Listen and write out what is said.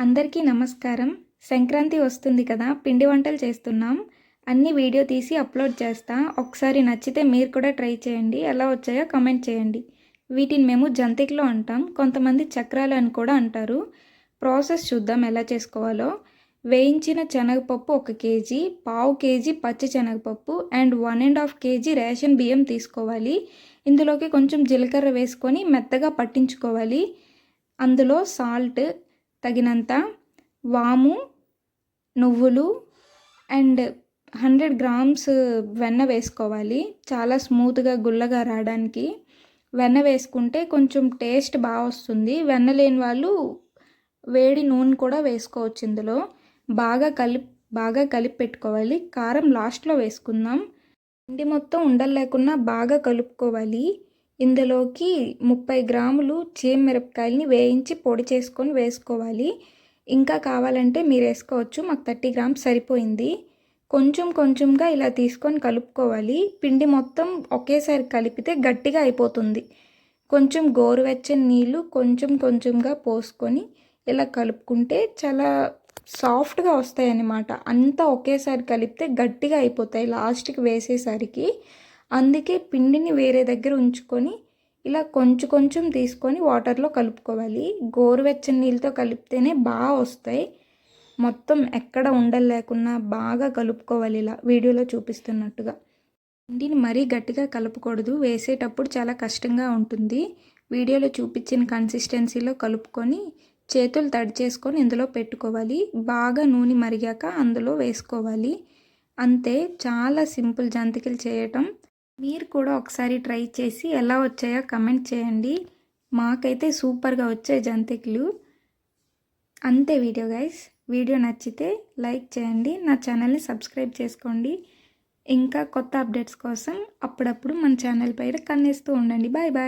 అందరికీ నమస్కారం. సంక్రాంతి వస్తుంది కదా, పిండి వంటలు చేస్తున్నాం. అన్ని వీడియో తీసి అప్లోడ్ చేస్తా. ఒకసారి నచ్చితే మీరు కూడా ట్రై చేయండి. ఎలా వచ్చాయో కామెంట్ చేయండి. వీటిని మేము జంతికలు అంటాం, కొంతమంది చక్రాలు అని కూడా అంటారు. ప్రాసెస్ చూద్దాం ఎలా చేసుకోవాలో. వేయించిన శనగపప్పు 1 కేజీ, పావు కేజీ పచ్చి శనగపప్పు అండ్ 1.5 కేజీ రేషన్ బియ్యం తీసుకోవాలి. ఇందులోకి కొంచెం జీలకర్ర వేసుకొని మెత్తగా పట్టించుకోవాలి. అందులో సాల్ట్ తగినంత, వాము, నువ్వులు అండ్ 100 గ్రామ్స్ వెన్న వేసుకోవాలి. చాలా స్మూత్గా గుల్లగా రావడానికి వెన్న వేసుకుంటే కొంచెం టేస్ట్ బాగా వస్తుంది. వెన్న లేని వాళ్ళు వేడి నూనె కూడా వేసుకోవచ్చు. ఇందులో బాగా కలిపి పెట్టుకోవాలి. కారం లాస్ట్లో వేసుకుందాం. పిండి మొత్తం ఉండలు లేకుండా బాగా కలుపుకోవాలి. ఇందులోకి 30 గ్రాములు మిరపకాయలని వేయించి పొడి చేసుకొని వేసుకోవాలి. ఇంకా కావాలంటే మీరు వేసుకోవచ్చు. మాకు 30 గ్రామ్స్ సరిపోయింది. కొంచెం కొంచెంగా ఇలా తీసుకొని కలుపుకోవాలి. పిండి మొత్తం ఒకేసారి కలిపితే గట్టిగా అయిపోతుంది. కొంచెం గోరువెచ్చని నీళ్ళు కొంచెం కొంచెంగా పోసుకొని ఇలా కలుపుకుంటే చాలా సాఫ్ట్గా వస్తాయి అన్నమాట. అంతా ఒకేసారి కలిపితే గట్టిగా అయిపోతాయి లాస్ట్కి వేసేసరికి. అందుకే పిండిని వేరే దగ్గర ఉంచుకొని ఇలా కొంచెం కొంచెం తీసుకొని వాటర్లో కలుపుకోవాలి. గోరువెచ్చని నీళ్ళతో కలిపితేనే బాగా వస్తాయి. మొత్తం ఎక్కడ ఉండలు లేకుండా బాగా కలుపుకోవాలి ఇలా వీడియోలో చూపిస్తున్నట్టుగా. పిండిని మరీ గట్టిగా కలపకూడదు, వేసేటప్పుడు చాలా కష్టంగా ఉంటుంది. వీడియోలో చూపించిన కన్సిస్టెన్సీలో కలుపుకొని చేతులు తడి చేసుకొని ఇందులో పెట్టుకోవాలి. బాగా నూనె మరిగాక అందులో వేసుకోవాలి. అంతే, చాలా సింపుల్ జంతికలు చేయటం. మీరు కూడా ఒకసారి ట్రై చేసి ఎలా వచ్చాయో కమెంట్ చేయండి. మాకైతే సూపర్గా వచ్చాయి జంతికలు. అంతే వీడియో గైస్. వీడియో నచ్చితే లైక్ చేయండి, నా ఛానల్ని సబ్స్క్రైబ్ చేసుకోండి. ఇంకా కొత్త అప్డేట్స్ కోసం అప్పుడప్పుడు మన ఛానల్ పైన కన్నేస్తూ ఉండండి. Bye bye.